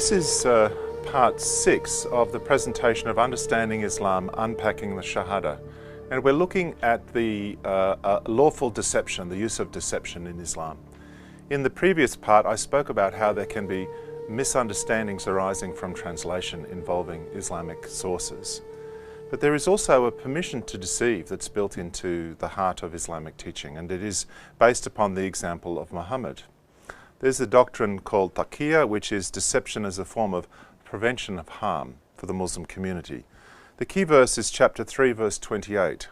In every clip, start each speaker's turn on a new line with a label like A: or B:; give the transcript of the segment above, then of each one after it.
A: This is part 6 of the presentation of Understanding Islam, Unpacking the Shahada. And we're looking at the lawful deception, the use of deception in Islam. In the previous part, I spoke about how there can be misunderstandings arising from translation involving Islamic sources. But there is also a permission to deceive that's built into the heart of Islamic teaching, and it is based upon the example of Muhammad. There's a doctrine called taqiyya, which is deception as a form of prevention of harm for the Muslim community. The key verse is chapter 3, verse 28.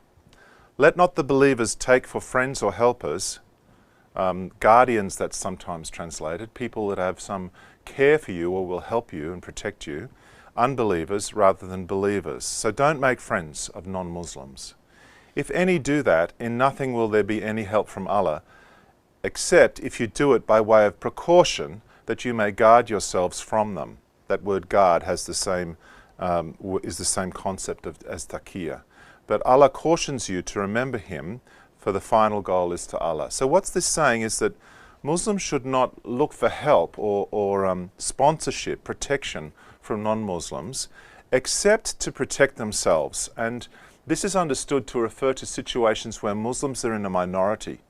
A: Let not the believers take for friends or helpers, guardians that's sometimes translated, people that have some care for you or will help you and protect you, unbelievers rather than believers. So don't make friends of non-Muslims. If any do that, in nothing will there be any help from Allah, except if you do it by way of precaution, that you may guard yourselves from them. That word guard has the same, is the same concept as taqiyya. But Allah cautions you to remember Him, for the final goal is to Allah. So what's this saying is that Muslims should not look for help or sponsorship, protection from non-Muslims, except to protect themselves. And this is understood to refer to situations where Muslims are in a minority,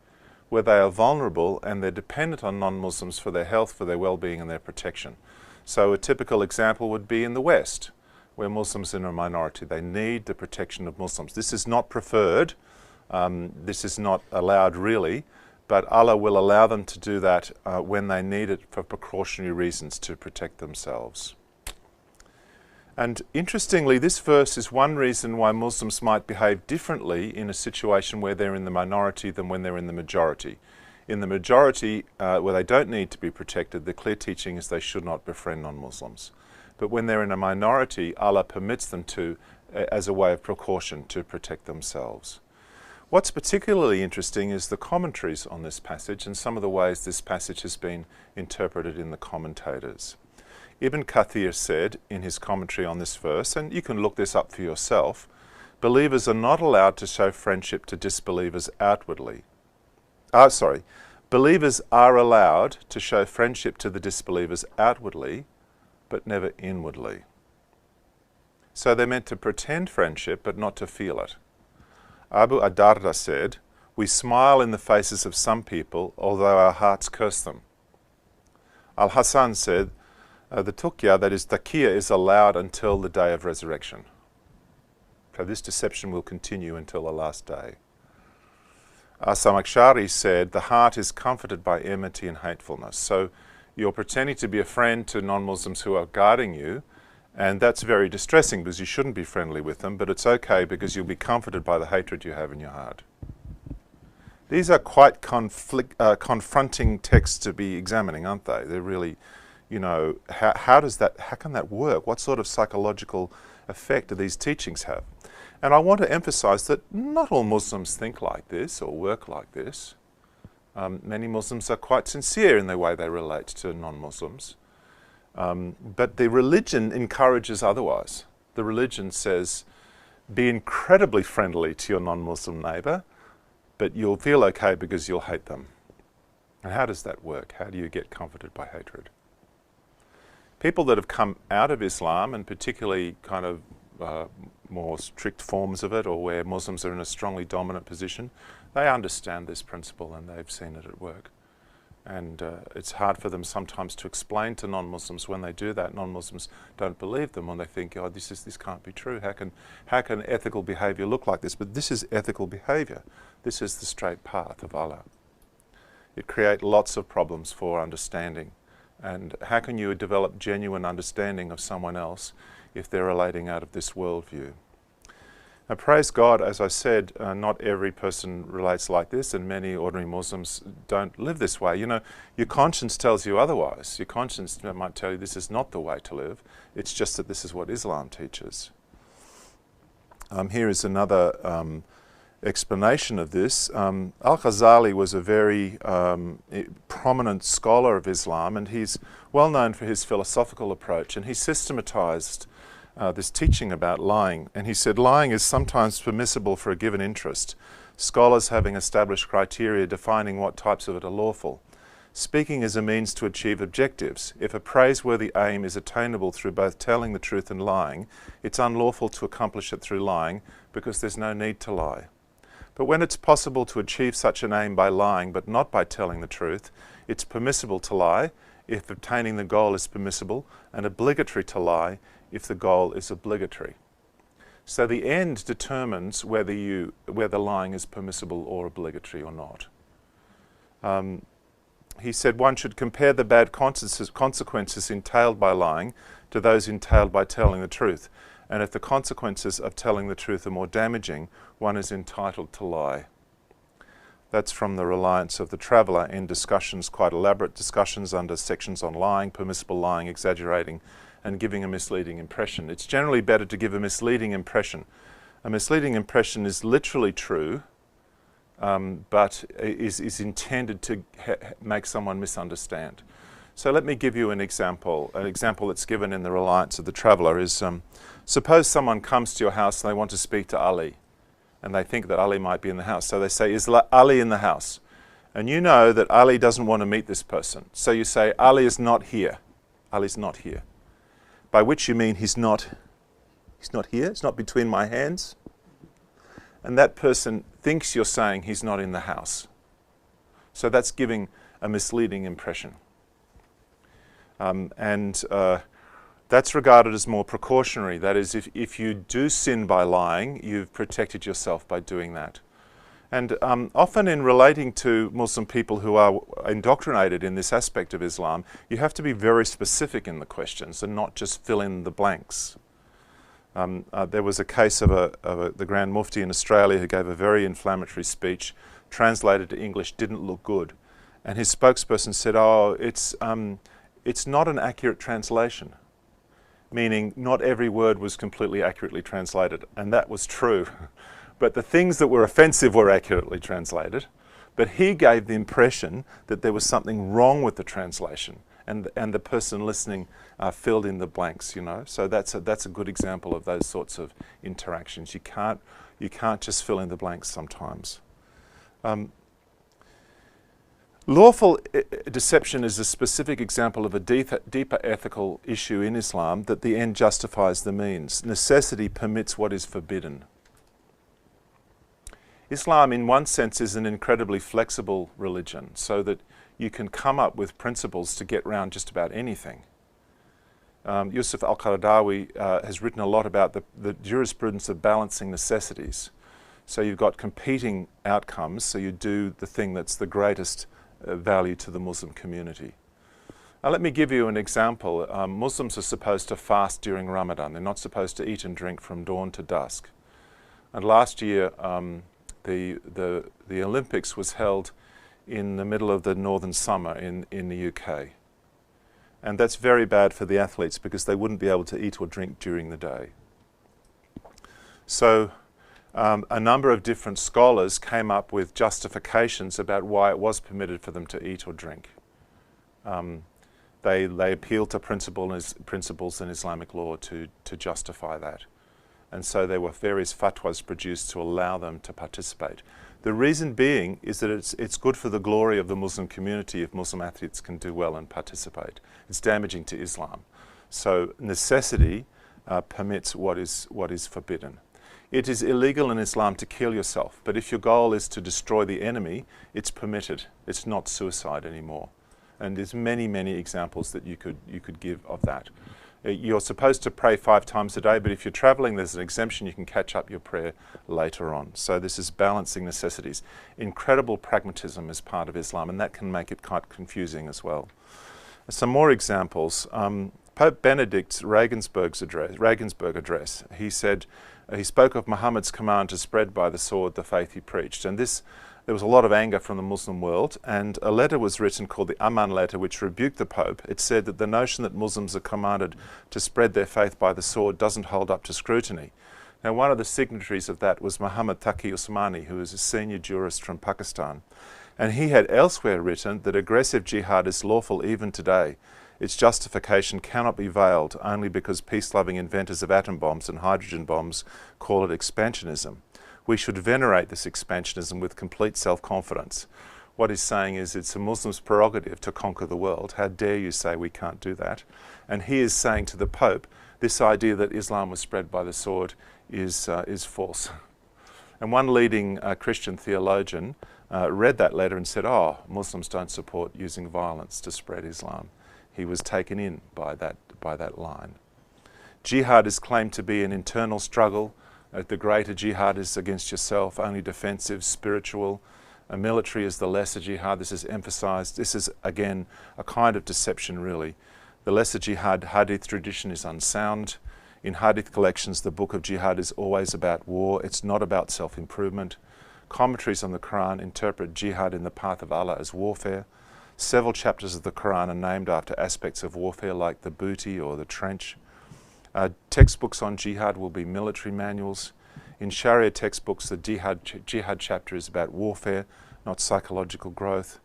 A: where they are vulnerable and they're dependent on non-Muslims for their health, for their well-being and their protection. So a typical example would be in the West, where Muslims are in a minority. They need the protection of Muslims. This is not preferred, this is not allowed really, but Allah will allow them to do that when they need it for precautionary reasons to protect themselves. And interestingly, this verse is one reason why Muslims might behave differently in a situation where they're in the minority than when they're in the majority. In the majority, where they don't need to be protected, the clear teaching is they should not befriend non-Muslims. But when they're in a minority, Allah permits them to, as a way of precaution, to protect themselves. What's particularly interesting is the commentaries on this passage and some of the ways this passage has been interpreted in the commentators. Ibn Kathir said in his commentary on this verse, and you can look this up for yourself, believers are not allowed to show friendship to disbelievers outwardly. Believers are allowed to show friendship to the disbelievers outwardly, but never inwardly. So they're meant to pretend friendship, but not to feel it. Abu Adarda said, we smile in the faces of some people, although our hearts curse them. Al-Hasan said, the tuqya, that is taqiyya, is allowed until the day of resurrection. So this deception will continue until the last day. As-Samakhshari said, the heart is comforted by enmity and hatefulness. So you're pretending to be a friend to non-Muslims who are guarding you, and that's very distressing because you shouldn't be friendly with them, but it's okay because you'll be comforted by the hatred you have in your heart. These are quite confronting texts to be examining, aren't they? They're really, you know, how can that work? What sort of psychological effect do these teachings have? And I want to emphasize that not all Muslims think like this or work like this. Many Muslims are quite sincere in the way they relate to non-Muslims. But the religion encourages otherwise. The religion says, be incredibly friendly to your non-Muslim neighbour, but you'll feel okay because you'll hate them. And how does that work? How do you get comforted by hatred? People that have come out of Islam, and particularly kind of more strict forms of it, or where Muslims are in a strongly dominant position, they understand this principle and they've seen it at work. And it's hard for them sometimes to explain to non-Muslims. When they do that, non-Muslims don't believe them, and they think, oh, this can't be true. How can ethical behaviour look like this? But this is ethical behaviour. This is the straight path of Allah. It creates lots of problems for understanding. And how can you develop genuine understanding of someone else if they're relating out of this worldview? Now, praise God, as I said, not every person relates like this, and many ordinary Muslims don't live this way. You know, your conscience tells you otherwise. Your conscience might tell you this is not the way to live. It's just that this is what Islam teaches. Here is another explanation of this. Al-Ghazali was a very prominent scholar of Islam, and he's well known for his philosophical approach, and he systematized this teaching about lying. And he said, lying is sometimes permissible for a given interest, scholars having established criteria defining what types of it are lawful. Speaking is a means to achieve objectives. If a praiseworthy aim is attainable through both telling the truth and lying, it's unlawful to accomplish it through lying because there's no need to lie. But when it's possible to achieve such an aim by lying but not by telling the truth, it's permissible to lie if obtaining the goal is permissible, and obligatory to lie if the goal is obligatory. So the end determines whether lying is permissible or obligatory or not. He said one should compare the bad consequences entailed by lying to those entailed by telling the truth. And if the consequences of telling the truth are more damaging, one is entitled to lie. That's from The Reliance of the Traveller in discussions, quite elaborate discussions under sections on lying, permissible lying, exaggerating, and giving a misleading impression. It's generally better to give a misleading impression. A misleading impression is literally true, but is intended to make someone misunderstand. So let me give you an example. An example that's given in The Reliance of the Traveller is, suppose someone comes to your house and they want to speak to Ali, and they think that Ali might be in the house. So they say, is Ali in the house? And you know that Ali doesn't want to meet this person. So you say, Ali is not here. Ali's not here. By which you mean he's not here, it's not between my hands. And that person thinks you're saying he's not in the house. So that's giving a misleading impression. That's regarded as more precautionary. That is, if you do sin by lying, you've protected yourself by doing that. And often in relating to Muslim people who are indoctrinated in this aspect of Islam, you have to be very specific in the questions and not just fill in the blanks. There was a case of the Grand Mufti in Australia who gave a very inflammatory speech, translated to English, didn't look good. And his spokesperson said, oh, it's not an accurate translation. Meaning not every word was completely accurately translated, and that was true. But the things that were offensive were accurately translated, but he gave the impression that there was something wrong with the translation, and the person listening filled in the blanks, you know. So that's a good example of those sorts of interactions. You can't just fill in the blanks sometimes. Lawful deception is a specific example of a deeper ethical issue in Islam, that the end justifies the means. Necessity permits what is forbidden. Islam, in one sense, is an incredibly flexible religion, so that you can come up with principles to get around just about anything. Yusuf al-Qaradawi has written a lot about the jurisprudence of balancing necessities. So you've got competing outcomes, so you do the thing that's the greatest value to the Muslim community. Now let me give you an example. Muslims are supposed to fast during Ramadan. They're not supposed to eat and drink from dawn to dusk. And last year the Olympics was held in the middle of the northern summer in the UK. And that's very bad for the athletes because they wouldn't be able to eat or drink during the day. So a number of different scholars came up with justifications about why it was permitted for them to eat or drink. They appealed to principles in Islamic law to justify that. And so there were various fatwas produced to allow them to participate. The reason being is that it's good for the glory of the Muslim community if Muslim athletes can do well and participate. It's damaging to Islam. So necessity permits what is forbidden. It is illegal in Islam to kill yourself, but if your goal is to destroy the enemy, it's permitted. It's not suicide anymore. And there's many, many examples that you could give of that. You're supposed to pray 5 times a day, but if you're traveling, there's an exemption. You can catch up your prayer later on. So this is balancing necessities. Incredible pragmatism is part of Islam, and that can make it quite confusing as well. Some more examples. Pope Benedict's Regensburg address, he said, he spoke of Muhammad's command to spread by the sword the faith he preached. And there was a lot of anger from the Muslim world, and a letter was written called the Aman letter, which rebuked the Pope. It said that the notion that Muslims are commanded to spread their faith by the sword doesn't hold up to scrutiny. Now, one of the signatories of that was Muhammad Taqi Usmani, who is a senior jurist from Pakistan. And he had elsewhere written that aggressive jihad is lawful even today. Its justification cannot be veiled only because peace-loving inventors of atom bombs and hydrogen bombs call it expansionism. We should venerate this expansionism with complete self-confidence. What he's saying is it's a Muslim's prerogative to conquer the world. How dare you say we can't do that? And he is saying to the Pope, this idea that Islam was spread by the sword is false. And one leading Christian theologian read that letter and said, oh, Muslims don't support using violence to spread Islam. He was taken in by that line. Jihad is claimed to be an internal struggle. The greater jihad is against yourself, only defensive, spiritual. Military is the lesser jihad. This is emphasized. This is, again, a kind of deception, really. The lesser jihad hadith tradition is unsound. In hadith collections, the book of jihad is always about war. It's not about self-improvement. Commentaries on the Quran interpret jihad in the path of Allah as warfare. Several chapters of the Quran are named after aspects of warfare like the booty or the trench. Textbooks on jihad will be military manuals. In Sharia textbooks, the jihad chapter is about warfare, not psychological growth.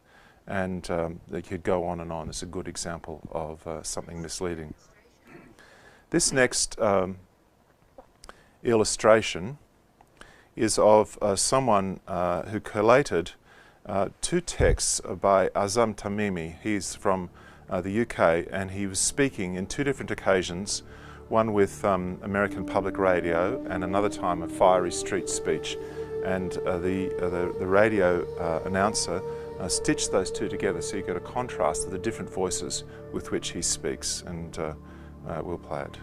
A: And they could go on and on. It's a good example of something misleading. This next illustration is of someone who collated two texts by Azam Tamimi. He's from the UK, and he was speaking in two different occasions, one with American Public Radio and another time a fiery street speech. And the radio announcer stitched those two together so you get a contrast of the different voices with which he speaks, and we'll play it.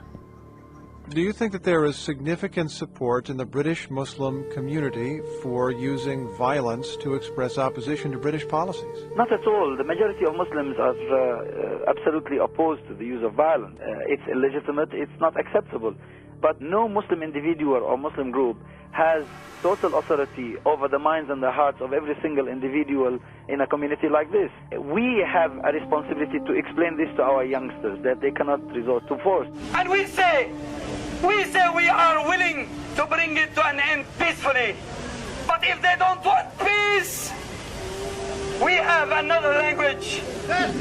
B: Do you think that there is significant support in the British Muslim community for using violence to express opposition to British policies?
C: Not at all. The majority of Muslims are absolutely opposed to the use of violence. It's illegitimate, it's not acceptable. But no Muslim individual or Muslim group has total authority over the minds and the hearts of every single individual in a community like this. We have a responsibility to explain this to our youngsters, that they cannot resort to force.
D: And we say we are willing to bring it to an end peacefully. But if they don't want peace, we have another language.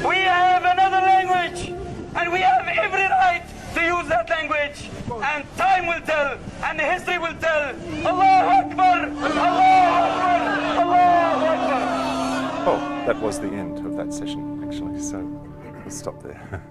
D: We have another language. And we have every right to use that language. And time will tell, and history will tell. Allahu Akbar! Allahu Akbar! Allahu Akbar!
A: Oh, that was the end of that session, actually, so we'll stop there.